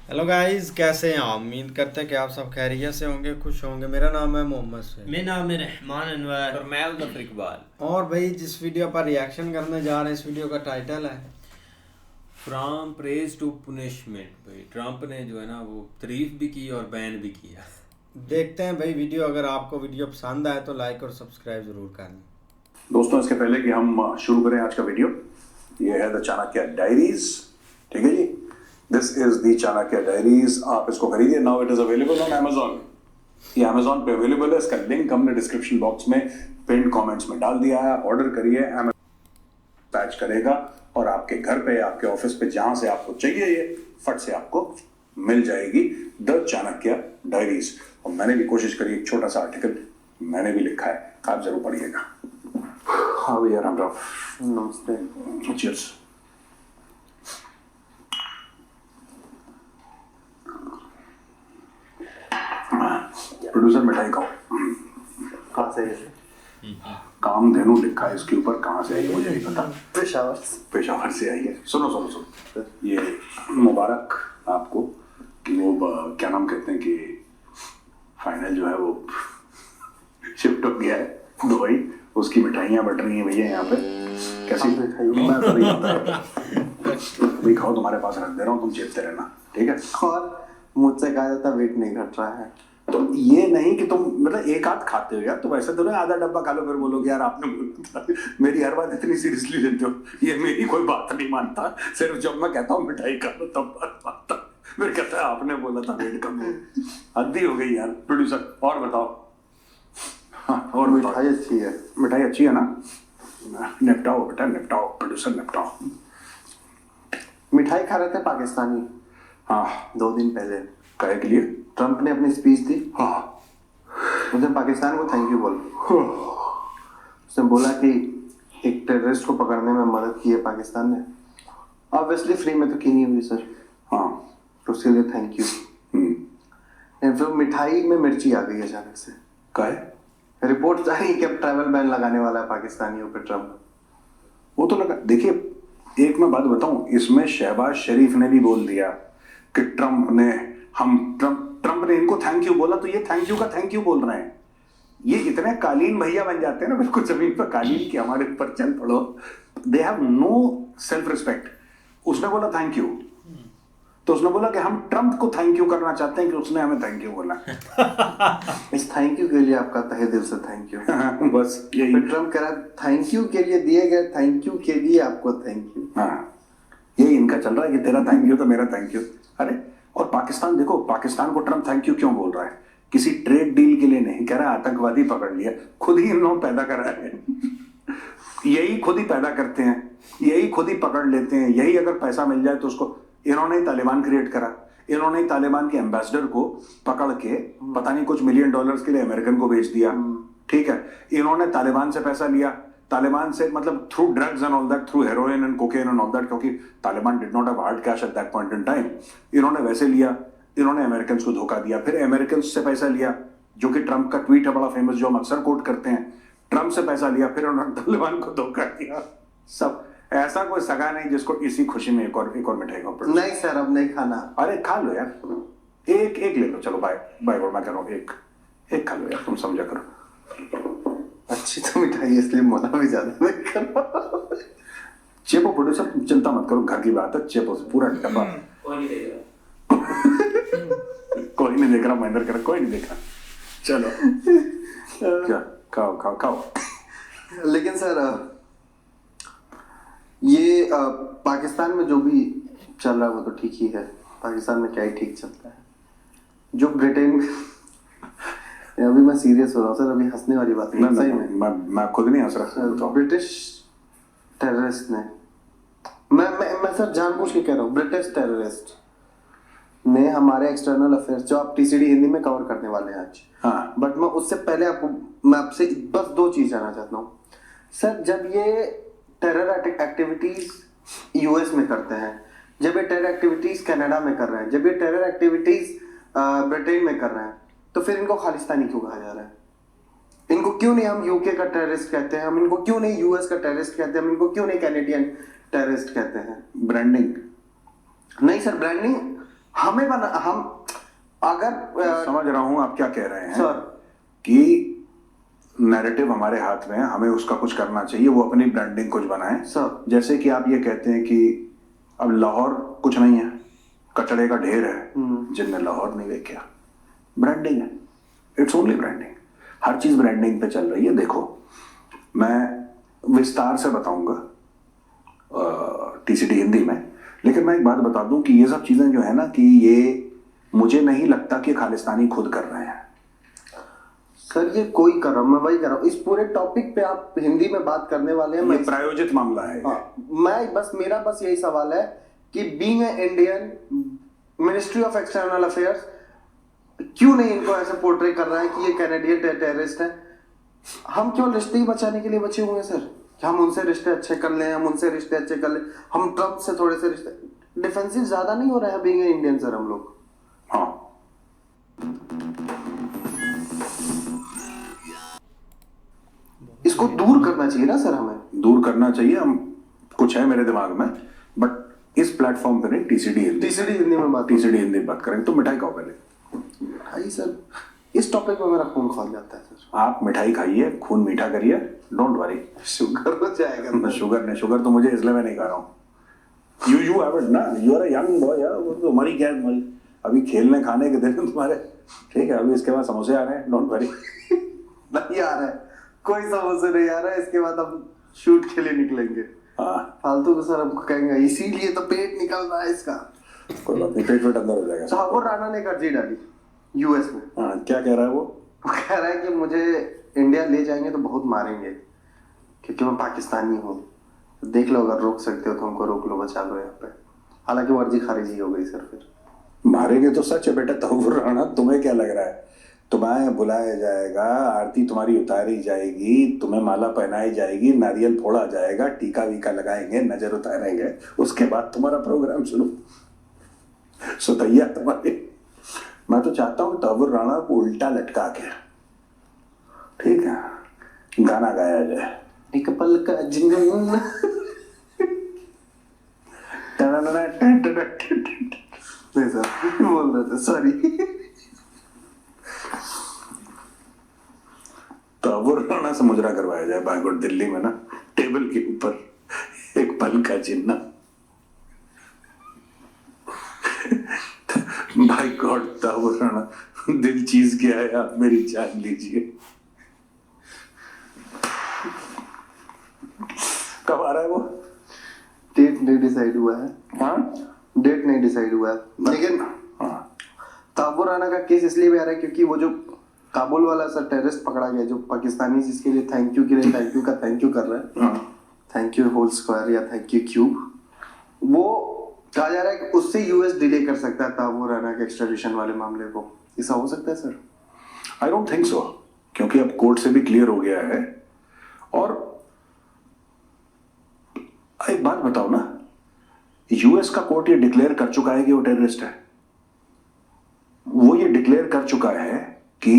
Hello guys, कैसे हैं आप? उम्मीद करते हैं कि आप सब खैरियत से होंगे, खुश होंगे। मेरा नाम है मोहम्मद से। मेरा नाम है रहमान अनवर और मैं मुजफ्फर इकबाल। और भाई जिस वीडियो पर रिएक्शन करने जा रहे हैं, इस वीडियो का टाइटल है फ्रॉम प्रेज टू पुनिशमेंट। भाई ट्रम्प ने जो है ना वो तारीफ भी की और बैन भी किया। देखते हैं भाई वीडियो। अगर आपको वीडियो पसंद आए तो लाइक और सब्सक्राइब जरूर कर लें। दोस्तों, इसके पहले कि हम शुरू करें आज का वीडियो, ये है द चाणक्य डायरीज। ठीक है जी, this is the Chanakya diaries. आप इसको खरीदिए। Now it is available on Amazon। ये Amazon पे अवेलेबल है। इसका लिंक हमने डिस्क्रिप्शन बॉक्स में पिन कमेंट्स में डाल दिया है। ऑर्डर करिए, Amazon पैच करेगा और आपके घर पे, आपके ऑफिस पे, जहां से आपको चाहिए ये फट से आपको मिल जाएगी द चाणक्य डायरीज। और मैंने भी कोशिश करी, एक छोटा सा आर्टिकल मैंने भी लिखा है, आप जरूर पढ़िएगा। हाँ भैया, राम राम। नमस्ते। चीयर्स। प्रोड्यूसर मिठाई खाओ। कहाँ से है? कामधेनु लिखा है इसके ऊपर, कहाँ से आई है मुझे नहीं पता। पेशावर से आई है। सुनो सुनो सुनो, ये मुबारक आपको कि वो क्या नाम कहते हैं कि फाइनल जो है वो शिफ्ट हो गया है दुबई। उसकी मिठाइयाँ बट रही हैं भैया यहाँ पे। कैसी मिठाई? मैं तो नहीं खाता भाई, खाओ, तुम्हारे पास रख दे रहा हूँ, तुम चेपते रहना, ठीक है। और मुझसे कहा जाता वेट नहीं घट रहा है। तो ये नहीं कि तुम मतलब एक आध खाते हो यार, तुम ऐसे तो नहीं आधा डब्बा खा लो फिर बोलोगे यार आपने बोला था। मेरी हर बात इतनी सीरियसली लेते हो, ये मेरी कोई बात नहीं मानता। सिर्फ जब मैं कहता हूँ मिठाई खा लो तब बात मानता। फिर कहता है आपने बोला था वेट कम हो। हद्दी हो गई यार। प्रोड्यूसर और बताओ। हाँ, और मिठाई अच्छी है। मिठाई अच्छी है ना? निपटाओ बेटा, निपटाओ। प्रोड्यूसर निपटाओ। मिठाई खा रहे थे पाकिस्तानी। हाँ, 2 दिन पहले कहे के लिए ट्रम्प ने अपनी स्पीच दी। हाँ, उसने पाकिस्तान को थैंक यू बोला। उसने बोला कि एक टेररिस्ट को पकड़ने में मदद की है पाकिस्तान ने। ऑब्वियसली फ्री में तो की नहीं हुई सर। हाँ, तो उसके लिए थैंक यू। फिर मिठाई में मिर्ची आ गई अचानक से। कहे रिपोर्ट आई कि अब ट्रैवल बैन लगाने वाला है पाकिस्तानियों पे ट्रम्प। वो तो लगा। देखिए, एक मैं बात बताऊं, इसमें शहबाज शरीफ ने भी बोल दिया कि ट्रम्प ने इनको थैंक यू बोला, तो ये थैंक यू का थैंक यू बोल रहे हैं। ये इतने कालीन भैया बन जाते हैं ना बिल्कुल जमीन पर कालीन, की हमारे ऊपर चल पड़ो। They have no self respect. उसने बोला थैंक यू, तो उसने बोला कि हम ट्रम्प को थैंक यू करना चाहते हैं कि उसने हमें थैंक यू बोला। इस थैंक यू के लिए आपका तहे दिल से थैंक यू। बस यही। फिर ट्रम्प कह रहा थैंक यू के लिए दिए गए थैंक यू के लिए आपको थैंक यू। हाँ, यही इनका चल रहा है कि तेरा थैंक यू तो मेरा थैंक यू। अरे, और पाकिस्तान देखो, पाकिस्तान को ट्रम्प थैंक यू क्यों बोल रहा है? किसी ट्रेड डील के लिए नहीं कह रहा, आतंकवादी पकड़ लिया। खुद ही इन लोग पैदा कर रहे हैं। यही खुद ही पैदा करते हैं, यही खुद ही पकड़ लेते हैं। यही अगर पैसा मिल जाए तो उसको, इन्होंने ही तालिबान क्रिएट करा। इन्होंने ही तालिबान के एम्बेसडर को पकड़ के पता नहीं कुछ $1 मिलियन के लिए अमेरिकन को बेच दिया। ठीक है, इन्होंने तालिबान से पैसा लिया, तालिबान से मतलब through drugs and all that, through heroin and cocaine and all that, क्योंकि Taliban did not have hard cash at that point in time. इन्होंने वैसे लिया, इन्होंने अमेरिकन को धोखा दिया, फिर अमेरिकन से पैसा लिया, जो कि ट्रम्प का ट्वीट है बड़ा फेमस, जो हम अक्सर कोट करते हैं। ट्रम्प से पैसा लिया, फिर उन्होंने तालिबान को धोखा दिया। सब ऐसा कोई सगा नहीं जिसको इसी खुशी में एक और मिठाई खाओ। नहीं सर, अब नहीं खाना। अरे खा लो यार, एक ले लो। चलो बाय बाय, मैं कह रहा हूँ एक खा लो यार, तुम समझा करो। अच्छी तो मिठाई है, इसलिए मना भी ज्यादा नहीं करना। चेपो प्रोड्यूसर, चिंता मत करो, घर की बात है। चेपो से पूरा डब्बा। कोई नहीं देख रहा, महेंद्र कह रहा कोई नहीं देख रहा। चलो क्या, खाओ खाओ खाओ। लेकिन सर ये पाकिस्तान में जो भी चल रहा है वो तो ठीक ही है। पाकिस्तान में क्या ही ठीक चलता है। जो ब्रिटेन अभी मैं सीरियस हो रहा हूँ सर, अभी हंसने वाली बात नहीं, सही में मैं खुद नहीं हंस रहा। तो ब्रिटिश टेररिस्ट ने, मैं सर जानबूझ के कह रहा हूँ, ब्रिटिश टेररिस्ट ने हमारे एक्सटर्नल अफेयर्स, जो आप टीसीडी हिंदी में कवर करने वाले हैं आज। हाँ, बट मैं उससे पहले मैं आपसे बस 2 चीज जानना चाहता हूँ सर। जब ये टेरर एक्टिविटीज यूएस में करते हैं, जब ये टेरर एक्टिविटीज कनाडा में कर रहे हैं, जब ये टेरर एक्टिविटीज ब्रिटेन में कर रहे हैं, तो फिर इनको खालिस्तानी क्यों कहा जा रहा है? इनको क्यों नहीं हम यूके का टेररिस्ट कहते हैं? हम इनको क्यों नहीं यूएस का टेररिस्ट कहते हैं? हम इनको क्यों नहीं कैनेडियन टेररिस्ट कहते हैं? ब्रांडिंग नहीं सर, ब्रांडिंग हमें बना हम अगर मैं समझ रहा हूं आप क्या कह रहे हैं सर कि नैरेटिव हमारे हाथ में है, हमें उसका कुछ करना चाहिए, वो अपनी ब्रांडिंग कुछ बनाए। सर जैसे कि आप ये कहते हैं कि अब लाहौर कुछ नहीं है, कचड़े का ढेर है, जिनने लाहौर नहीं देखा। ब्रांडिंग है, इट्स ओनली ब्रांडिंग। हर चीज ब्रांडिंग पे चल रही है। देखो मैं विस्तार से बताऊंगा टीसीडी हिंदी में, लेकिन मैं एक बात बता दूं कि ये सब चीजें जो है ना, कि ये मुझे नहीं लगता कि खालिस्तानी खुद कर रहे हैं। सर ये कोई कर रहा हूं, मैं वही कर रहा हूँ। इस पूरे टॉपिक पे आप हिंदी में बात करने वाले हैं, ये प्रायोजित मामला है। मेरा बस यही सवाल है कि being a Indian, ministry of external affairs क्यों नहीं इनको ऐसे पोर्ट्रे कर रहा है कि ये कैनेडियन टेररिस्ट है। हम केवल रिश्ते ही बचाने के लिए बचे हुए हैं सर, कि हम उनसे रिश्ते अच्छे कर लें, हम उनसे रिश्ते अच्छे कर लें, हम ट्रम्प से थोड़े से रिश्ते। डिफेंसिव ज्यादा नहीं हो रहा है बीइंग ए इंडियन सर हम लोग। हाँ, इसको दूर करना चाहिए ना सर, हमें दूर करना चाहिए। हम कुछ है मेरे दिमाग में, बट इस प्लेटफॉर्म पे नहीं, टीसीडी हिंदी में बात करेंगे। तो मिठाई खाओ पहले। मिठाई सर, इस टॉपिक में मेरा खून खौल जाता है सर। आप मिठाई खाइए, खून मीठा करिए, डोंट वरी। शुगर हो जाएगा। शुगर तो मुझे, इसलिए मैं नहीं खा रहा हूँ। यू हैव इट ना, you are a young boy यार, वो तो मरी क्या मरी। अभी खेलने खाने के दिन तुम्हारे, ठीक है। अभी इसके बाद समोसे आ रहे हैं, डोंट वरी। नहीं आ रहा है, कोई समोसे नहीं आ रहा है। इसके बाद हम शूट के लिए निकलेंगे। हाँ, फालतू को सर हमको कहेंगे, इसीलिए तो पेट निकल रहा है इसका। कोई बात नहीं, पेट अंदर हो जाएगा। ठाकुर राणा ने अर्जी डाली यूएस में। हाँ, क्या कह रहा है वो कह रहा है कि मुझे इंडिया ले जाएंगे तो बहुत मारेंगे, क्योंकि मैं पाकिस्तानी हूँ। देख लो, अगर रोक सकते हो तो हमको रोक लो, बचा लो यहाँ पे। हालांकि वो अर्जी खारिज ही हो गई सर। फिर मारेंगे तो सच है बेटा। तहव्वुर राणा, तुम्हें क्या लग रहा है? तुम्हें बुलाया जाएगा, आरती तुम्हारी उतारी जाएगी, तुम्हें माला पहनाई जाएगी, नारियल फोड़ा जाएगा, टीका वीका लगाएंगे, नजर उतारेंगे, उसके बाद तुम्हारा प्रोग्राम शुरू। सुतैया तुम्हारी। मैं तो चाहता हूँ तहव्वुर राणा को उल्टा लटका के, ठीक है, गाना गाया जाए। एक पल का जुनून। नहीं सर, बोल रहे थे, सॉरी। तहव्वुर राणा से मुजरा करवाया जाए बागुट दिल्ली में ना, टेबल के ऊपर एक पल का चिन्ह। भाई गॉड, तहव्वुर राणा, दिल चीज क्या है, आप मेरी जान लीजिए। कब आ रहा है वो? डेट नहीं डिसाइड हुआ है। हाँ, डेट नहीं डिसाइड हुआ है, लेकिन हाँ, तहव्वुर राणा का केस इसलिए भी आ रहा है क्योंकि वो जो काबुल वाला सर टेररिस्ट पकड़ा गया, जो पाकिस्तानी, जिसके लिए थैंक यू के लिए थैंक यू कर रहा है, थैंक यू होल स्क्वायर या थैंक यू क्यूब, वो कहा जा रहा है कि उससे यूएस डिले कर सकता है तहव्वुर राणा के एक्स्ट्राडिशन वाले मामले को। ऐसा हो सकता है sir? I don't think so, क्योंकि अब कोर्ट से भी क्लियर हो गया है। और एक बात बताओ ना, यूएस का कोर्ट ये डिक्लेयर कर चुका है कि वो टेररिस्ट है। वो ये डिक्लेयर कर चुका है कि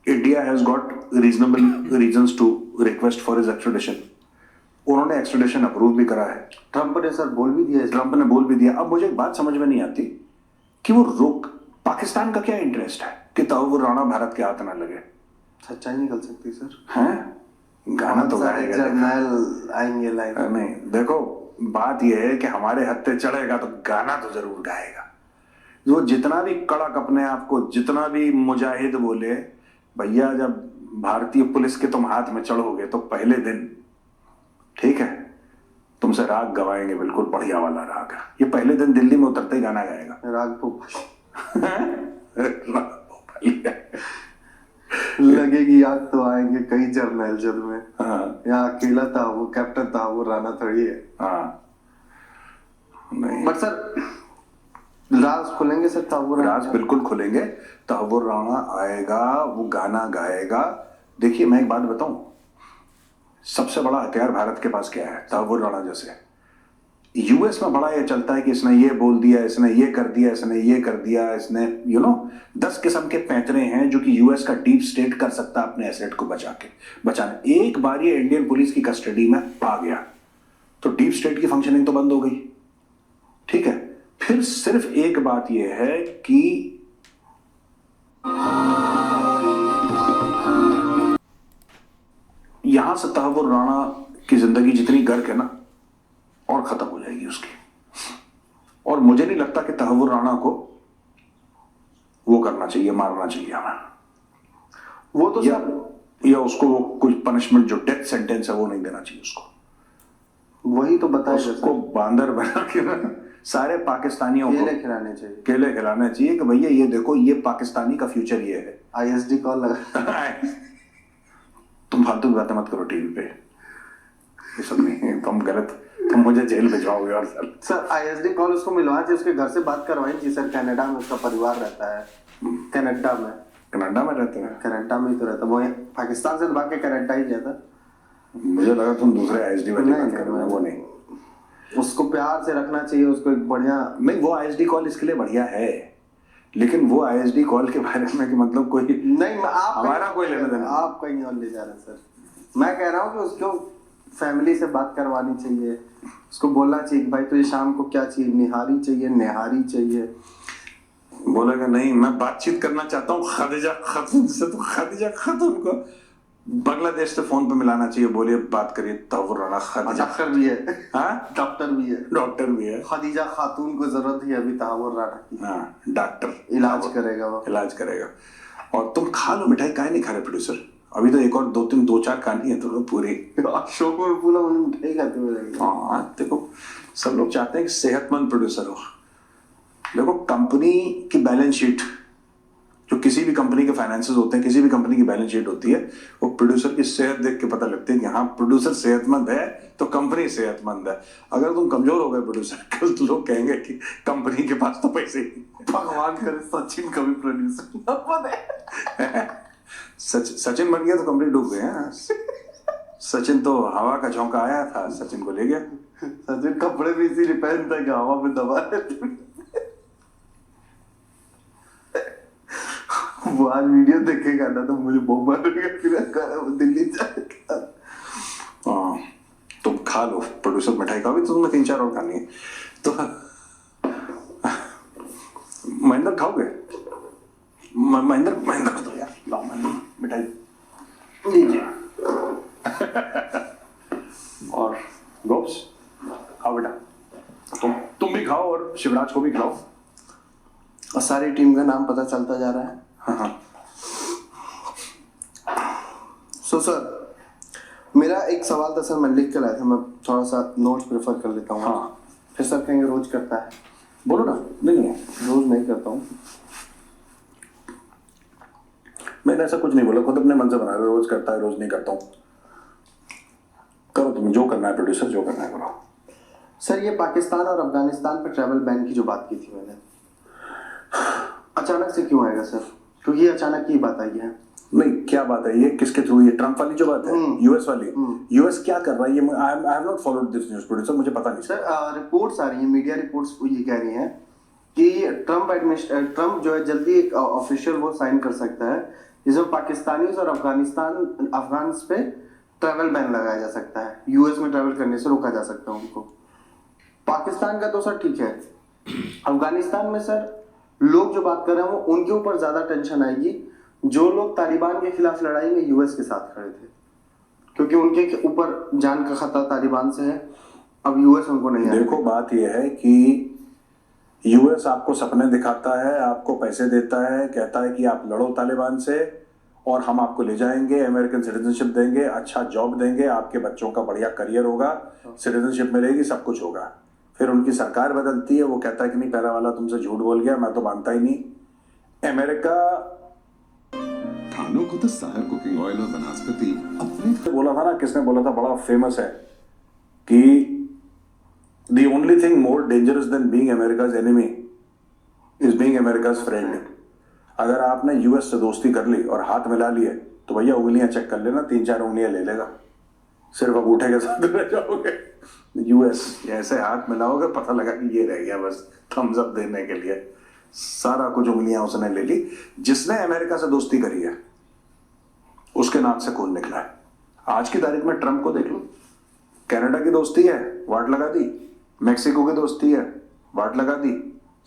India has got reasonable reasons to request for his extradition. उन्होंने एक्स्ट्राडिशन अप्रूव भी करा है। ट्रंप ने सर बोल भी दिया, ट्रंप ने बोल भी दिया। अब मुझे एक बात समझ में नहीं आती कि वो रोक, पाकिस्तान का क्या इंटरेस्ट है कि तहव्वुर राणा भारत के हाथ ना लगे? सच्चाई निकल सकती है सर। हैं? गाना तो गाएगा, जर्नल आएंगे लाइव। नहीं देखो, बात यह है कि हमारे हत्थे चढ़ेगा तो गाना तो जरूर गाएगा। वो जितना भी कड़क अपने आप को, जितना भी मुजाहिद बोले, भैया जब भारतीय पुलिस के तुम हाथ में चढ़ोगे तो पहले दिन, ठीक है, तुमसे राग गवाएंगे, बिल्कुल बढ़िया वाला राग। ये पहले दिन दिल्ली में उतरते ही गाना गाएगा। राग भोपाल। राग भोपाल। लगेगी आग तो आएंगे कई जर्नल जल में। हाँ, यहाँ अकेला था वो, कैप्टन था वो, राणा थोड़ी है। हाँ, नहीं, बट सर राज खुलेंगे सर, तहव्वुर राज बिल्कुल खुलेंगे। तहव्वुर राणा आएगा, वो गाना गाएगा। देखिए मैं एक बात बताऊं, सबसे बड़ा हथियार भारत के पास क्या है? तहव्वुर राणा जैसे। यूएस में बड़ा ये चलता है कि इसने ये बोल दिया, इसने ये कर दिया, इसने ये कर दिया, इसने 10 किस्म के पैंतरे हैं जो कि यूएस का डीप स्टेट कर सकता है अपने एसेट को बचाने। एक बार ये इंडियन पुलिस की कस्टडी में आ गया तो डीप स्टेट की फंक्शनिंग तो बंद हो गई, ठीक है। फिर सिर्फ एक बात यह है कि यहां से तहव्वुर राणा की जिंदगी जितनी गर्क है ना, और खत्म हो जाएगी उसकी। और मुझे नहीं लगता कि तहव्वुर राणा को वो करना चाहिए, मारना चाहिए हमें। वो तो या उसको वो कुछ पनिशमेंट जो डेथ सेंटेंस है वो नहीं देना चाहिए उसको। वही तो बताया उसको बांदर बना के ना सारे पाकिस्तानियों को केले खिलाने चाहिए, केले खिलाने चाहिए कि भैया ये देखो, ये पाकिस्तानी का फ्यूचर ये है। ISD कॉल लगा। तुम फालतू की बातें मत करो टीवी पे, ये सब नहीं, तुम गलत, तुम मुझे जेल भिजवाओगे। और सर ISD कॉल उसको मिलवा चाहिए, उसके घर से बात करवाई जी सर। कनाडा में उसका परिवार रहता है, कनाडा में रहते हैं। कनाडा में ही तो रहता, वो पाकिस्तान से भाग के कनाडा ही गया था। मुझे लगा तुम दूसरे ISD वाली बात कर रहे हो। वो नहीं, उसको प्यार से रखना चाहिए, उसको एक बढ़िया। नहीं, वो ISD कॉल इसके लिए बढ़िया है, लेकिन वो ISD कॉल के बारे में कि मतलब कोई नहीं, आप हमारा कोई लेना देना, आप कहीं और ले जा रहे हैं सर। मैं कह रहा हूँ कि उसको फैमिली से बात करवानी चाहिए, उसको बोलना चाहिए भाई तुझे शाम को क्या चाहिए, निहारी चाहिए, निहारी चाहिए। बोलेगा नहीं, मैं बातचीत करना चाहता हूँ खदीजा खातून से। तो खदीजा खातून को बांग्लादेश से फोन पे मिलाना चाहिए, बोलिए बात करिए तहव्वुर राणा। खदीजा डॉक्टर भी है, हाँ, डॉक्टर भी है, डॉक्टर भी है। खदीजा खातून को जरूरत है अभी तहव्वुर राणा की। हाँ, डॉक्टर इलाज करेगा वो, इलाज करेगा। और तुम खा लो मिठाई, काहे नहीं खा रहे प्रोड्यूसर? अभी तो एक और दो चार कहानी है तो पूरी शो को पूरा मिठाई खाते हुए रहेंगे। हाँ, देखो सब लोग चाहते हैं कि सेहतमंद प्रोड्यूसर हो। देखो कंपनी की बैलेंस शीट, जो किसी भी कंपनी के फाइनेंसेस होते हैं, किसी भी कंपनी की बैलेंस शीट होती है, वो प्रोड्यूसर की सेहत देख के पता लगती है कि हाँ प्रोड्यूसर सेहतमंद है तो कंपनी सेहतमंद है। अगर तुम कमजोर हो गए प्रोड्यूसर, कल तो लोग कहेंगे कि कंपनी के पास तो पैसे ही। भगवान करे सचिन कभी प्रोड्यूसर न बने। सचिन बन गया तो कंपनी डूब गए हैं। सचिन तो हवा का झोंका आया था, सचिन को ले गया। सचिन कपड़े भी इसीलिए पहनता है कि हवा में दबा देते। वो आज वीडियो देखेगा ना तो मुझे बहुत मारेगा, फिर वो दिल्ली जाएगा। हाँ, तुम खा लो प्रोड्यूसर मिठाई का, भी तुमने 3-4 और खानी है तो महेंद्र खाओगे? महेंद्र तो यार लाओ महेंद्र मिठाई लीजिए। और गोप्स खाओ बेटा, तुम भी खाओ और शिवराज को भी खिलाओ। और सारी टीम का नाम पता चलता जा रहा है। हाँ। सो सर मेरा एक सवाल था सर, मैं लिख के लाया था, मैं थोड़ा सा नोट्स प्रेफर कर लेता हूँ। हाँ। फिर सर कहेंगे रोज करता है। बोलो ना। नहीं, रोज नहीं करता हूँ। मैंने ऐसा कुछ नहीं बोला, खुद अपने मन से बना रहे, रोज करता है रोज नहीं करता हूँ। करो तुम जो करना है प्रोड्यूसर, जो करना है करो। सर ये पाकिस्तान और अफगानिस्तान पे ट्रैवल बैन की जो बात की थी मैंने, अचानक से क्यों आएगा सर? क्योंकि अचानक की बात आई है। नहीं, क्या बात है ये, किसके थ्रू? ये ट्रम्प वाली जो बात है, यूएस वाली। यूएस क्या कर रहा है ये? I have not followed this news producer, मुझे पता नहीं सर। रिपोर्ट्स आ रही हैं, मीडिया रिपोर्ट्स ये कह रही हैं कि ट्रम्प जो है जल्दी एक ऑफिशियल वो साइन कर सकता है जिसमें पाकिस्तानी और अफगान पे ट्रैवल बैन लगाया जा सकता है, यूएस में ट्रैवल करने से रोका जा सकता है उनको। पाकिस्तान का तो सर ठीक है, अफगानिस्तान में सर लोग जो बात कर रहे हैं वो उनके ऊपर ज्यादा टेंशन आएगी जो लोग तालिबान के खिलाफ लड़ाई में यूएस के साथ खड़े थे, क्योंकि उनके ऊपर जान का खतरा तालिबान से है। अब यूएस उनको नहीं है। देखो बात यह है कि यूएस आपको सपने दिखाता है, आपको पैसे देता है, कहता है कि आप लड़ो तालिबान से और हम आपको ले जाएंगे, अमेरिकन सिटीजनशिप देंगे, अच्छा जॉब देंगे, आपके बच्चों का बढ़िया करियर होगा, सिटीजनशिप मिलेगी, सब कुछ होगा। फिर उनकी सरकार बदलती है, वो कहता है कि नहीं पहला वाला तुमसे झूठ बोल गया, मैं तो मानता ही नहीं। अमेरिका खानों को तो सारा कुकिंग ऑयल और वनस्पति अपने बोला था ना, किसने बोला था, बड़ा फेमस है कि the only thing more dangerous than being America's enemy is being America's friend। अगर आपने यूएस से दोस्ती कर ली और हाथ मिला लिए तो भैया उंगलियां चेक कर लेना, 3-4 उंगलियां ले लेगा, सिर्फ अंगूठे के साथ रह जाओगे। यूएस ऐसे हाथ मिलाओगे पता लगा कि ये रह गया बस थम्स अप देने के लिए, सारा कुछ उंगलियां उसने ले ली। जिसने अमेरिका से दोस्ती करी है उसके नाक से खून निकला है। आज की तारीख में ट्रंप को देख लो, कनाडा की दोस्ती है, वाट लगा दी, मैक्सिको की दोस्ती है, वाट लगा दी,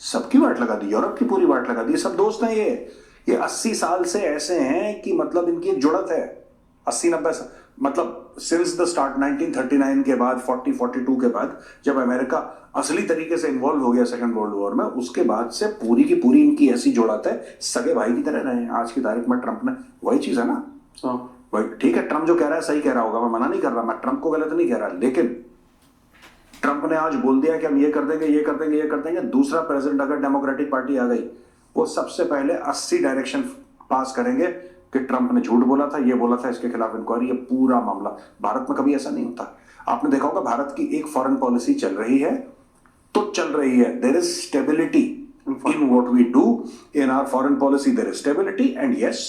सबकी वाट लगा दी, यूरोप की पूरी वाट लगा दी। सब दोस्त हैं ये 80 साल से ऐसे हैं कि मतलब इनकी एक जुड़त है। 80-90 मतलब सिंस द स्टार्ट 1939 के बाद 40-42 के बाद जब अमेरिका असली तरीके से इन्वॉल्व हो गया सेकंड वर्ल्ड वॉर में, उसके बाद से पूरी की पूरी इनकी ऐसी जुड़त है, सगे भाई की तरह रहे हैं। आज की तारीख में ट्रंप ने वही चीज है ना, भाई ठीक है, ट्रंप जो कह रहा है सही कह रहा होगा, मैं मना नहीं कर रहा, मैं ट्रंप को गलत नहीं कह रहा, लेकिन ट्रंप ने आज बोल दिया कि हम ये कर देंगे, ये कर देंगे, ये कर देंगे। दूसरा प्रेसिडेंट अगर डेमोक्रेटिक पार्टी आ गई, वो सबसे पहले 80 डायरेक्शन पास करेंगे कि ट्रंप ने झूठ बोला था, ये बोला था, इसके खिलाफ इंक्वायरी। ये पूरा मामला भारत में कभी ऐसा नहीं होता। आपने देखा होगा भारत की एक फॉरेन पॉलिसी चल रही है तो चल रही है। There is stability in what we do in our foreign policy, there is stability and yes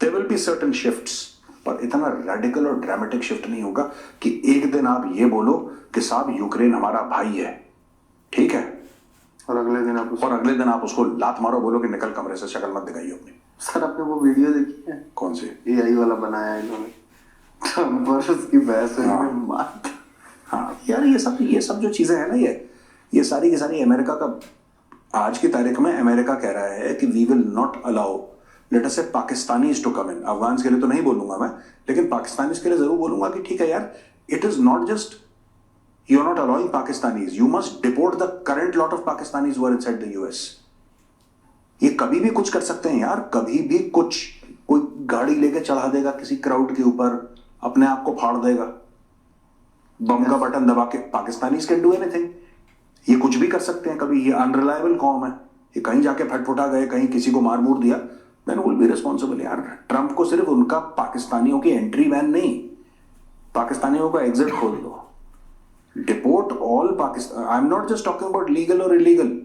there will be certain shifts, पर इतना रेडिकल और ड्रामेटिक शिफ्ट नहीं होगा कि एक दिन आप ये बोलो कि साहब यूक्रेन हमारा भाई है, ठीक है, और अगले दिन आप उसको लात मारो, बोलो कि निकल कमरे से, शक्ल मत दिखाइए अपनी। सर आपने वो वीडियो देखी है? कौन सी? AI वाला बनाया है इन्होंने, ट्रंप और उसकी बहस में मार। हाँ यार, ये सब जो चीजें हैं ना, ये सारी की सारी अमेरिका का, आज की तारीख में अमेरिका कह रहा है कि we will not allow let us say Pakistanis to come in. Afghan के लिए तो नहीं बोलूंगा मैं, लेकिन पाकिस्तानीज के लिए जरूर बोलूंगा कि ठीक है यार, it is not just you are not allowing Pakistanis, you must deport the current lot of Pakistanis who are inside the US. ये कभी भी कुछ कर सकते हैं यार, कभी भी कुछ, कोई गाड़ी लेके चढ़ा देगा किसी क्राउड के ऊपर, अपने आप को फाड़ देगा, बम का बटन दबा के। पाकिस्तानीज कैन डू एनीथिंग, ये कुछ भी कर सकते हैं कभी। ये अनरिलायबल कौम है, ये कहीं जाके फटफुटा गए, कहीं किसी को मार मूर दिया, देन विल बी रिस्पॉन्सिबल। यार ट्रंप को सिर्फ उनका पाकिस्तानियों की एंट्री बैन नहीं, पाकिस्तानियों का एग्जिट खोल दो, deport all Pakistan. I am not just talking about legal और इलीगल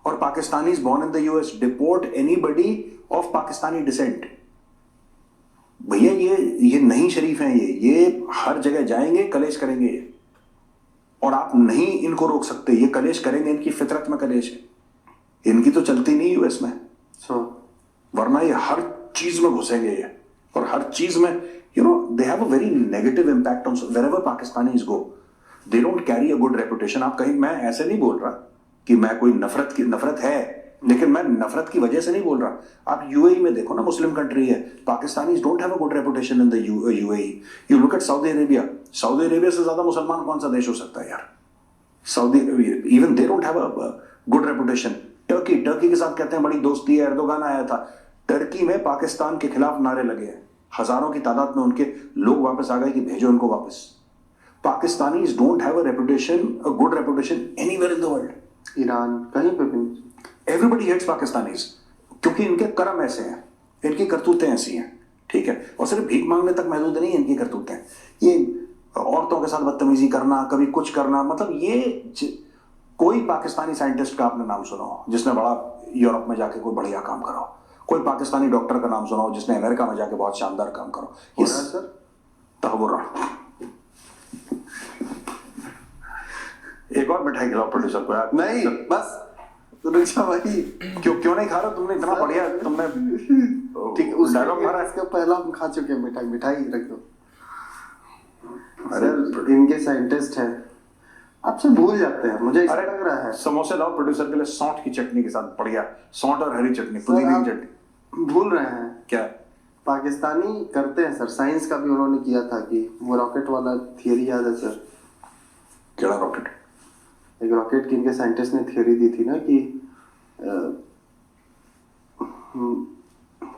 और Pakistanis born in the US, deport anybody of Pakistani descent. भैया ये नहीं शरीफ हैं, ये हर जगह जाएंगे, कलेश करेंगे ये, और आप नहीं इनको रोक सकते। ये कलेश करेंगे, इनकी फितरत में कलेश है, इनकी तो चलती नहीं यूएस में, वरना ये हर चीज में घुसेंगे ये, और हर चीज में they have a very negative impact on wherever Pakistanis go, they don't carry a good reputation. आप कहीं, मैं ऐसे नहीं बोल रहा कि मैं कोई नफरत है, लेकिन मैं नफरत की वजह से नहीं बोल रहा। आप यूएई में देखो ना, मुस्लिम कंट्री है, Pakistanis don't have a good reputation in the UAE. You look at Saudi Arabia, Saudi Arabia से ज्यादा मुसलमान कौन सा देश हो सकता है यार? Saudi, even they don't have a good reputation. Turkey के साथ कहते हैं बड़ी दोस्ती है, एर्दोगान आया था, टर्की में पाकिस्तान के खिलाफ नारे लगे हैं, हजारों की तादाद में उनके लोग वापस आ गए कि भेजो इनको वापस। Pakistanis don't have a good reputation anywhere in the world. Iran, कहीं पे भी नहीं। एवरीबडी हेट्स पाकिस्तानीज क्योंकि इनके कर्म ऐसे हैं, इनकी करतूतें ऐसी हैं, ठीक है। और सिर्फ भीख मांगने तक महदूद नहीं है इनकी करतूतें, ये औरतों के साथ बदतमीजी करना, कभी कुछ करना, मतलब ये कोई पाकिस्तानी साइंटिस्ट का आपने नाम सुना हो जिसने बड़ा यूरोप में जाके कोई बढ़िया काम करा हो? कोई पाकिस्तानी डॉक्टर का नाम सुना हो जिसने अमेरिका में जाके बहुत शानदार काम करा हो? ये सर तहवुर। एक और मिठाई खिलाओ प्रोड्यूसर को यार। नहीं बस रुचा भाई, क्यों नहीं खा रहे तुमने? इतना बढ़िया तुमने ठीक है, उस डायलॉग मारा। इसके पहला हम खा चुके हैं मिठाई रख दो। सर इनके साइंटिस्ट हैं, आपसे भूल जाते हैं, मुझे ऐसा लग रहा है। समोसे लाओ प्रोड्यूसर के लिए, सौंठ की चटनी के साथ, बढ़िया सौंठ और हरी चटनी, पुदीना की चटनी। भूल रहे हैं क्या? पाकिस्तानी करते हैं सर, साइंस का भी उन्होंने किया था कि वो रॉकेट वाला थियरी याद है सर? केड़ा रॉकेट? एक रॉकेट की इनके साइंटिस्ट ने थियरी दी थी ना कि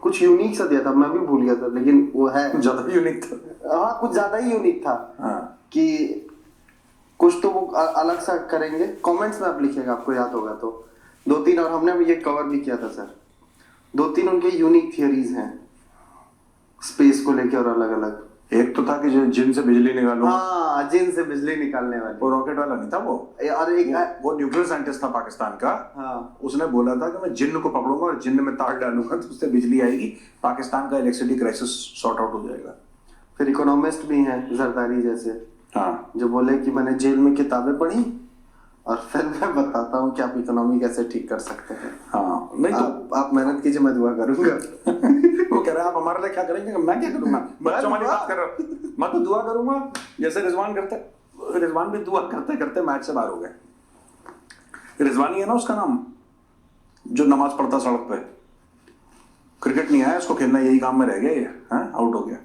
कुछ यूनिक सा दिया था, मैं भी भूल गया था, लेकिन वो है ज्यादा यूनिक था। हाँ कुछ ज्यादा ही यूनिक था। हाँ। कि कुछ तो वो अलग सा करेंगे, कमेंट्स में आप लिखिएगा आपको याद होगा तो। 2-3 और हमने ये कवर भी किया था सर, 2-3 उनके यूनिक थियरीज हैं स्पेस को लेके और अलग अलग। एक तो था कि जो जिन से बिजली निकालो, हाँ जिन से बिजली निकालने वाली, वो रॉकेट वाला नहीं था वो, और एक वो न्यूक्लियर साइंटिस्ट था पाकिस्तान का। हाँ उसने बोला था कि मैं जिन्न को पकड़ूंगा और जिन्न में तार डालूंगा तो उससे बिजली आएगी, पाकिस्तान का इलेक्ट्रिसिटी क्राइसिस सॉर्ट आउट हो जाएगा। फिर इकोनॉमिस्ट भी हैं जरदारी जैसे, हाँ, जो बोले कि मैंने जेल में किताबें पढ़ी और फिर मैं बताता हूँ कि आप इकोनॉमी कैसे ठीक कर सकते हैं। हाँ, नहीं तो आप मेहनत कीजिए, मैं दुआ करूंगा। वो कह रहा है आप हमारे लिए क्या करेंगे? मैं क्या करूंगा? बच्चों वाली बात कर रहा हूँ, मैं तो दुआ करूंगा जैसे रिजवान करते। रिजवान भी दुआ करते करते मैच से बाहर हो गए। रिजवानी है ना उसका नाम, जो नमाज पढ़ता सड़क पे, क्रिकेट नहीं आया उसको खेलना, यही काम में रह गया ये, आउट हो गया।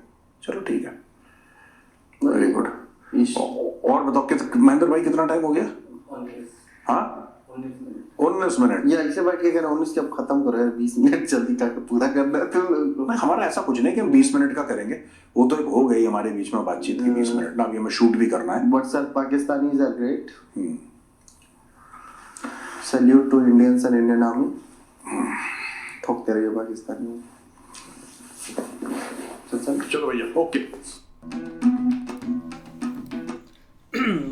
चलो ठीक है, वेरी गुड। और बताओ महेंद्र भाई कितना टाइम हो गया? हाँ 19 मिनट। या इसे बैठ के कहना 19 जब खत्म करो यार, 20 मिनट जल्दी करके पूरा करना है। तो नहीं, हमारा ऐसा कुछ नहीं कि हम 20 मिनट का करेंगे, वो तो एक हो गई हमारे बीच में बातचीत की 20 मिनट ना, अभी हमें शूट भी करना है। But sir Pakistanis are great, salute to Indians and Indian army. ठोकते रहिए पाकिस्तानी। चलो भैया, ओके।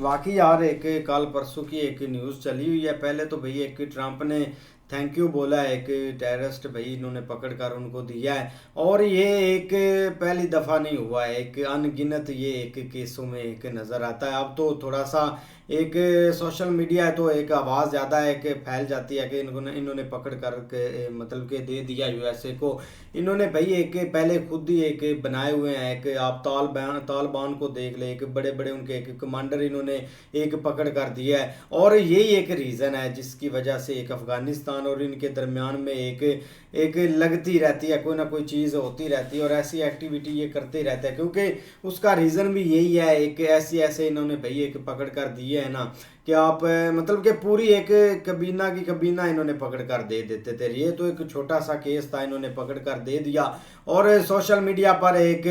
वाकई यार एक कल परसों की एक न्यूज़ चली हुई है। पहले तो भाई एक ट्रंप ने थैंक यू बोला है, एक टेररिस्ट भाई इन्होंने पकड़ कर उनको दिया है, और ये एक पहली दफ़ा नहीं हुआ है, एक अनगिनत ये एक केसों में एक नज़र आता है। अब तो थोड़ा सा एक सोशल मीडिया है तो एक आवाज़ ज़्यादा है कि फैल जाती है कि इन्होंने पकड़ कर के मतलब कि दे दिया यूएसए को। इन्होंने भाई एक पहले खुद ही एक बनाए हुए हैं, एक आप तालिबान को देख ले, एक बड़े बड़े उनके एक कमांडर इन्होंने एक पकड़ कर दिया है, और यही एक रीज़न है जिसकी वजह से एक अफ़गानिस्तान और इनके दरमियान में एक लगती रहती है, कोई ना कोई चीज़ होती रहती है और ऐसी एक्टिविटी ये करते रहते हैं, क्योंकि उसका रीज़न भी यही है। एक ऐसे इन्होंने भाई एक पकड़ कर दी है ना कि आप मतलब कि पूरी एक कबीना इन्होंने पकड़ कर दे देते थे। ये तो एक छोटा सा केस था, इन्होंने पकड़ कर दे दिया और सोशल मीडिया पर एक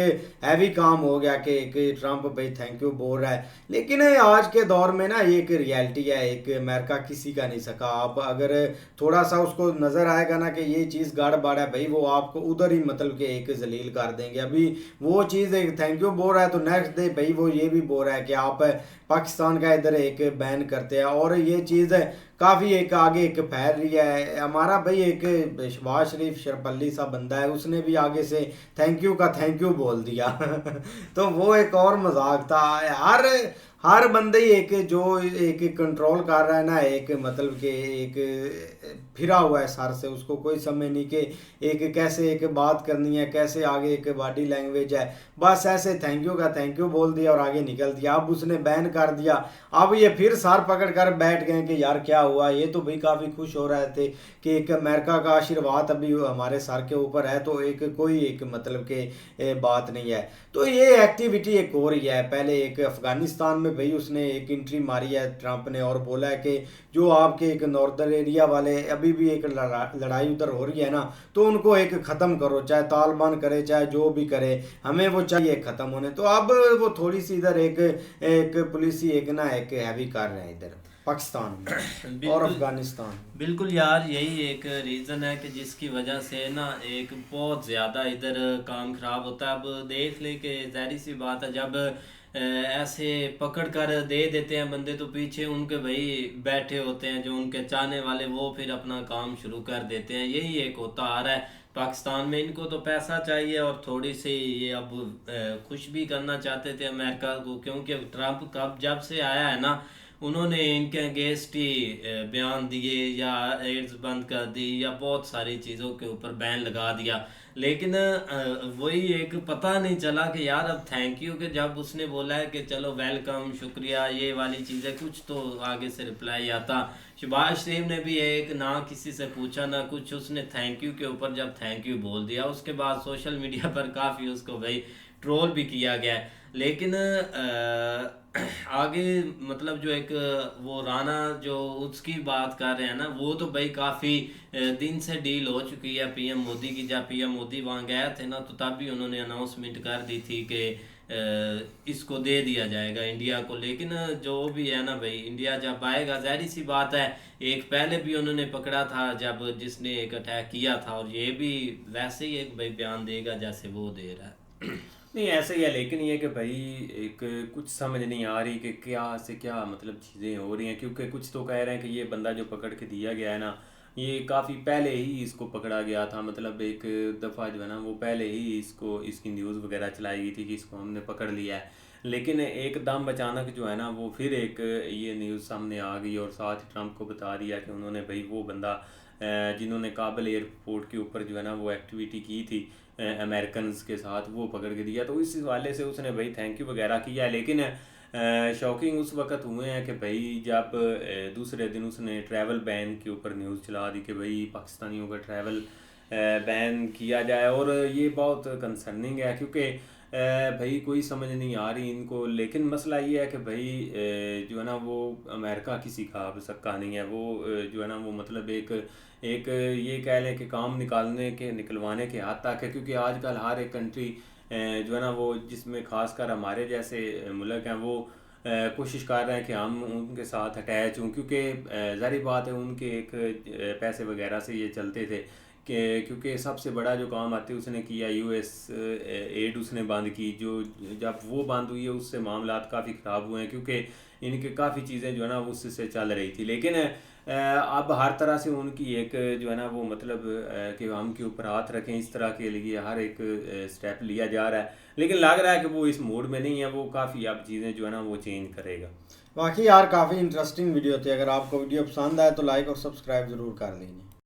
हैवी काम हो गया कि एक ट्रंप भाई थैंक यू बोल रहा है। लेकिन आज के दौर में ना ये एक रियलिटी है, एक अमेरिका किसी का नहीं सका। आप अगर थोड़ा सा उसको नज़र आएगा ना कि ये चीज़ गड़बड़ है भाई, वो आपको उधर ही मतलब कि एक जलील कर देंगे। अभी वो चीज़ एक थैंक यू बोल रहा है तो नेक्स्ट डे भाई वो ये भी बोल रहा है कि आप पाकिस्तान का इधर एक बैन करते हैं, और ये चीज़ काफ़ी एक आगे एक फैल रही है। हमारा भाई एक शहबाज शरीफ शरपल्ली सा बंदा है, उसने भी आगे से थैंक यू बोल दिया तो वो एक और मजाक था। हर बंदे ही एक जो एक कंट्रोल कर रहा है ना, एक मतलब कि एक फिरा हुआ है सर से, उसको कोई समझ नहीं कि एक कैसे एक बात करनी है, कैसे आगे एक बॉडी लैंग्वेज है। बस ऐसे थैंक यू बोल दिया और आगे निकल दिया। अब उसने बैन कर दिया, अब ये फिर सर पकड़ कर बैठ गए कि यार क्या हुआ। ये तो भाई काफ़ी खुश हो रहे थे कि एक अमेरिका का आशीर्वाद अभी हमारे सर के ऊपर है, तो एक कोई एक मतलब के बात नहीं है। तो ये एक्टिविटी एक हो रही है। पहले एक अफगानिस्तान में भाई उसने एक एंट्री मारी है ट्रंप ने और बोला है कि जो आपके एक नॉर्दर्न एरिया वाले अभी भी एक लड़ाई उधर हो रही है ना, तो उनको एक ख़त्म करो, चाहे तालिबान करे चाहे जो भी करे, हमें वो चाहिए ख़त्म होने। तो अब वो थोड़ी सी इधर एक पुलिस ही एक ना एक हैवी कर रहे हैं इधर पाकिस्तान में और अफगानिस्तान। बिल्कुल यार, यही एक रीज़न है कि जिसकी वजह से ना एक बहुत ज़्यादा इधर काम ख़राब होता है। अब देख ले कि ज़ाहिर सी बात है, जब ऐसे पकड़ कर दे देते हैं बंदे तो पीछे उनके भाई बैठे होते हैं जो उनके चाहने वाले, वो फिर अपना काम शुरू कर देते हैं। यही एक होता आ रहा है पाकिस्तान में। इनको तो पैसा चाहिए और थोड़ी सी ये अब खुश भी करना चाहते थे अमेरिका को, क्योंकि ट्रंप कब जब से आया है ना, उन्होंने इनके अगेंस्ट ही बयान दिए या एड्स बंद कर दी या बहुत सारी चीज़ों के ऊपर बैन लगा दिया। लेकिन वही एक पता नहीं चला कि यार अब थैंक यू के जब उसने बोला है कि चलो वेलकम शुक्रिया ये वाली चीज़ें, कुछ तो आगे से रिप्लाई आता। शहबाज शरीफ ने भी एक ना किसी से पूछा ना कुछ, उसने थैंक यू के ऊपर जब थैंक यू बोल दिया, उसके बाद सोशल मीडिया पर काफ़ी उसको भाई ट्रोल भी किया गया है। लेकिन आगे मतलब जो एक वो राना जो उसकी बात कर रहे हैं ना, वो तो भाई काफ़ी दिन से डील हो चुकी है पीएम मोदी की। जब पीएम मोदी वहाँ गए थे ना, तो तब भी उन्होंने अनाउंसमेंट कर दी थी कि इसको दे दिया जाएगा इंडिया को। लेकिन जो भी है ना भाई, इंडिया जब आएगा ज़ाहिर सी बात है, एक पहले भी उन्होंने पकड़ा था जब जिसने एक अटैक किया था, और ये भी वैसे ही एक भाई बयान देगा जैसे वो दे रहा है। नहीं ऐसे ही है, लेकिन ये कि भाई एक कुछ समझ नहीं आ रही कि क्या से क्या मतलब चीज़ें हो रही हैं। क्योंकि कुछ तो कह रहे हैं कि ये बंदा जो पकड़ के दिया गया है ना, ये काफ़ी पहले ही इसको पकड़ा गया था। मतलब एक दफ़ा जो है ना, वो पहले ही इसकी न्यूज़ वगैरह चलाई गई थी कि इसको हमने पकड़ लिया है। लेकिन एकदम अचानक जो है ना, वो फिर एक ये न्यूज़ सामने आ गई और साथ ही ट्रंप को बता दिया कि उन्होंने भाई वो बंदा जिन्होंने काबुल एयरपोर्ट के ऊपर जो है ना वो एक्टिविटी की थी अमेरिकन्स के साथ, वो पकड़ के दिया। तो इस हवाले से उसने भाई थैंक यू वगैरह किया है। लेकिन शॉकिंग उस वक्त हुए हैं कि भाई जब दूसरे दिन उसने ट्रैवल बैन के ऊपर न्यूज़ चला दी कि भाई पाकिस्तानियों का ट्रैवल बैन किया जाए। और ये बहुत कंसर्निंग है क्योंकि भाई कोई समझ नहीं आ रही इनको। लेकिन मसला ये है कि भाई जो है ना वो अमेरिका किसी का अब सक्का नहीं है। वो जो है ना वो मतलब एक ये कह लें कि काम निकलवाने के हद तक है, क्योंकि आजकल हर एक कंट्री जो है ना वो जिसमें खासकर हमारे जैसे मुल्क हैं वो कोशिश कर रहे हैं कि हम उनके साथ अटैच हों, क्योंकि ज़ाहिर बात है उनके एक पैसे वगैरह से ये चलते थे कि क्योंकि सबसे बड़ा जो काम आते उसने किया यूएस एड उसने बंद की। जो जब वो बंद हुई है उससे मामलात काफ़ी ख़राब हुए हैं, क्योंकि इनके काफ़ी चीज़ें जो है ना उससे चल रही थी। लेकिन अब हर तरह से उनकी एक जो है ना वो मतलब कि हम के ऊपर हाथ रखें इस तरह के लिए हर एक स्टेप लिया जा रहा है। लेकिन लग रहा है कि वो इस मोड में नहीं है, वो काफ़ी अब चीज़ें जो है ना वो चेंज करेगा। बाकी यार काफ़ी इंटरेस्टिंग वीडियो थी। अगर आपको वीडियो पसंद आए तो लाइक और सब्सक्राइब ज़रूर कर लीजिए।